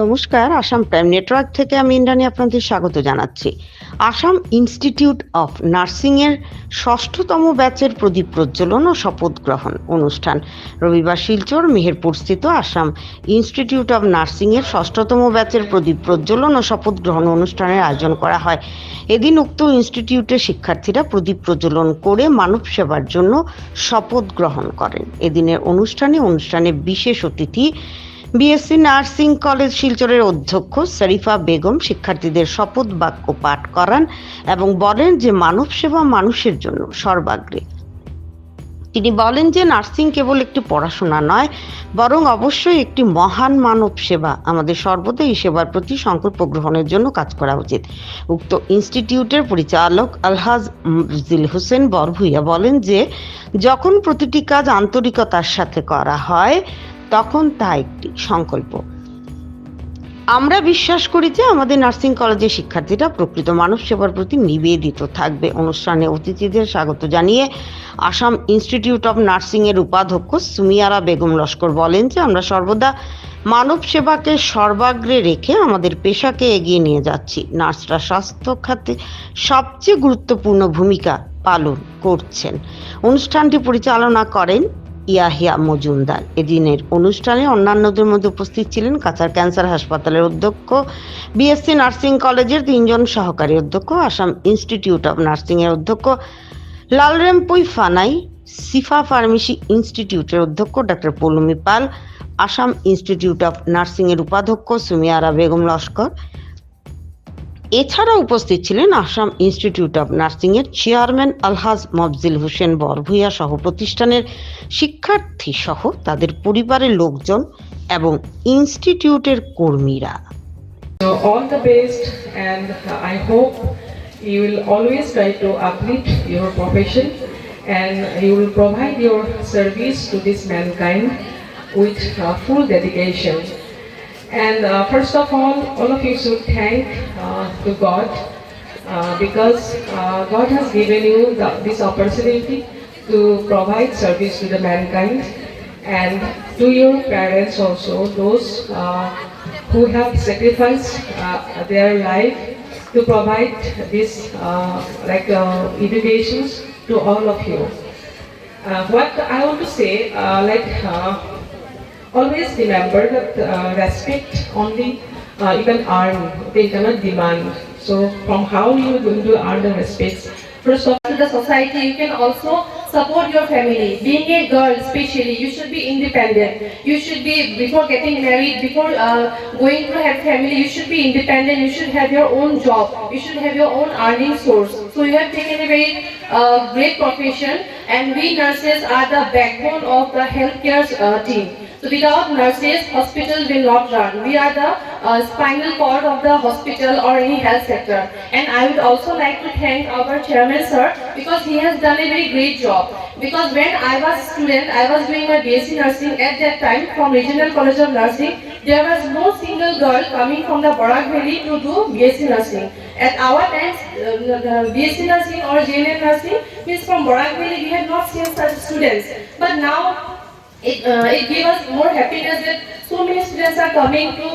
নমস্কার, Assam prime network থেকে আমি ইন্দ্রাণী আপনাদের স্বাগত জানাচ্ছি। আসাম ইনস্টিটিউট অফ নার্সিংয়ের ষষ্ঠতম ব্যাচের প্রদীপ প্রজ্বলন ও শপথ গ্রহণ অনুষ্ঠান রবিবার শিলচর মেহেরপুরস্থিত আসাম ইনস্টিটিউট অফ নার্সিংয়ের ষষ্ঠতম ব্যাচের প্রদীপ প্রজ্বলন ও শপথ গ্রহণ অনুষ্ঠানের আয়োজন করা হয়। এদিন উক্ত ইনস্টিটিউটের শিক্ষার্থীরা প্রদীপ প্রজ্বলন করে মানব সেবার জন্য শপথ গ্রহণ করেন। এদিনের অনুষ্ঠানে বিশেষ অতিথি বিএসসি নার্সিং কলেজ শিলচরের অধ্যক্ষ শরীফা বেগম শিক্ষার্থীদের শপথ বাক্য পাঠ করান এবং বলেন যে মানব সেবা মানুষের জন্য সর্বাগ্রে। তিনি বলেন যে নার্সিং কেবল একটি পড়াশোনা নয়, বরং অবশ্যই একটি মহান মানব সেবা। আমাদের সর্বদা এই সেবার প্রতি সংকল্প গ্রহণের জন্য কাজ করা উচিত। উক্ত ইনস্টিটিউটের পরিচালক আলহাজ মফজিল হোসেন বরভুইয়া বলেন যে যখন প্রতিটি কাজ আন্তরিকতার সাথে করা হয় তখন তা একটি সংকল্প। আমরা বিশ্বাস করি যে আমাদের নার্সিং কলেজের শিক্ষার্থীরা প্রকৃত মানব সেবার প্রতি নিবেদিত থাকবে। অনুষ্ঠানে অতিথিদের স্বাগত জানিয়ে আসাম ইনস্টিটিউট অফ নার্সিং এর উপাধ্যক্ষ সুমিয়ারা বেগম লস্কর বলেন যে আমরা সর্বদা মানব সেবাকে সর্বাগ্রে রেখে আমাদের পেশাকে এগিয়ে নিয়ে যাচ্ছি। নার্সরা স্বাস্থ্য খাতে সবচেয়ে গুরুত্বপূর্ণ ভূমিকা পালন করছেন। অনুষ্ঠানটি পরিচালনা করেন ইয়াহিয়া মজুমদার। এদিনের অনুষ্ঠানে অন্যান্যদের মধ্যে উপস্থিত ছিলেন কাছাড় ক্যান্সার হাসপাতালের অধ্যক্ষ, বিএসসি নার্সিং কলেজের 3 জন সহকারী অধ্যক্ষ, আসাম ইনস্টিটিউট অফ নার্সিং এর অধ্যক্ষ লালরেমপুই ফানাই, সিফা ফার্মেসি ইনস্টিটিউটের অধ্যক্ষ doctor Poulami Pal, Assam institute of nursing এর উপাধ্যক্ষ সুমিয়ারা বেগম লস্কর। এছাড়া উপস্থিত ছিলেন আসাম ইনস্টিটিউট অফ নার্সিং এর চেয়ারম্যান আলহাজ মফজিল হোসেন বরভুইয়া সহ প্রতিষ্ঠানের শিক্ষার্থী সহ তাদের পরিবারের লোকজন এবং ইনস্টিটিউটের কর্মীরা। So all the best, and I hope you will always try to uplift your profession and you will provide your service to this mankind with full dedication. And first of all of you should thank to God because God has given you this opportunity to provide service to the mankind, and to your parents also, those who have sacrificed their life to provide this educations to all of you. What I want to say, always remember that respect only you can earn, they cannot demand. So from how you are going to earn the respect? First of all, to the society, you can also support your family. Being a girl especially, you should be independent. You should be, before getting married, before going to have family, you should be independent. You should have your own job. You should have your own earning source. So you have taken a very great profession, and we nurses are the backbone of the healthcare team. So without nurses, hospital will not run. We are the spinal cord of the hospital or any health sector. And I would also like to thank our chairman sir, because he has done a very great job. Because when I was a student, I was doing my BSc nursing at that time from Regional College of Nursing. There was no single girl coming from the Barak Valley to do BSc nursing. At our times, the BSc nursing or JNM nursing means from Barak Valley we had not seen such students. But now it gave us more happiness that so many students are coming to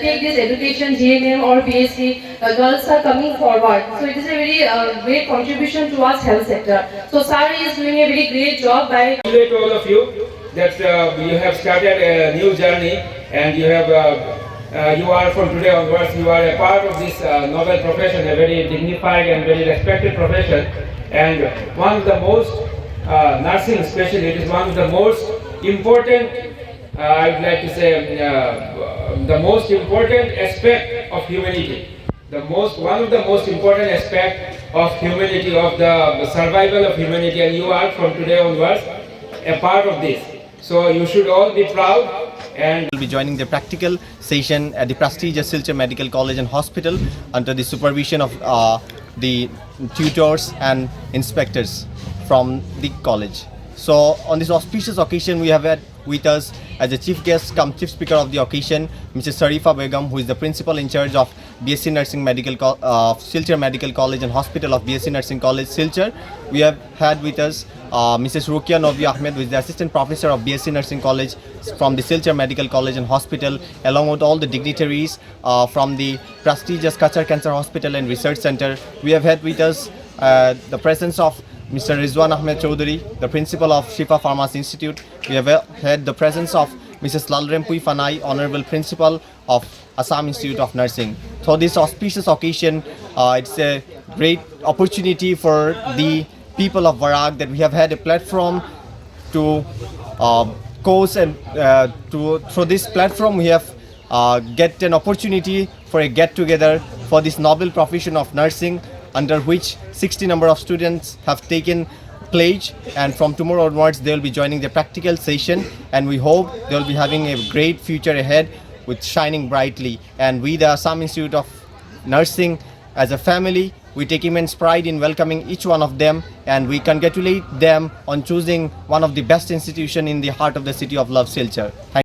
take this education, GNM or BSc. Girls are coming forward. So it is a very great contribution to our health sector. So Sari is doing a very great job by. Congratulate all of you that you have started a new journey, and you have you are from today onwards, you are a part of this noble profession, a very dignified and very respected profession, and one of the most nursing especially, it is one of the most important, I would like to say, the most important aspect of humanity. One of the most important aspect of humanity, of the survival of humanity, and you are from today onwards a part of this. So you should all be proud. And will be joining the practical session at the prestigious Silchar Medical College and Hospital under the supervision of the tutors and inspectors from the college. So on this auspicious occasion, we have had with us as a chief guest come chief speaker of the occasion, Mrs. Sarifa Begum, who is the principal in charge of BSc Nursing Silchar Medical College and Hospital of BSc Nursing College, Silchar. We have had with us Mrs. Rukia Novi Ahmed, who is the assistant professor of BSc Nursing College from the Silchar Medical College and Hospital, along with all the dignitaries from the prestigious Kachar Cancer Hospital and Research Center. We have had with us the presence of Mr. Rizwan Ahmed Choudhury, the principal of Shifa Pharmacy Institute. We have had the presence of Mrs. Lalrempui Fanai, honorable principal of Assam Institute of Nursing. So this auspicious occasion, it's a great opportunity for the people of Warag that we have had a platform to cause, and through this platform we have get an opportunity for a get together for this noble profession of nursing, under which 60 number of students have taken pledge, and from tomorrow onwards they will be joining the practical session, and we hope they will be having a great future ahead with shining brightly. And we, the Assam Institute of Nursing, as a family, we take immense pride in welcoming each one of them, and we congratulate them on choosing one of the best institutions in the heart of the city of love, Silchar. Thank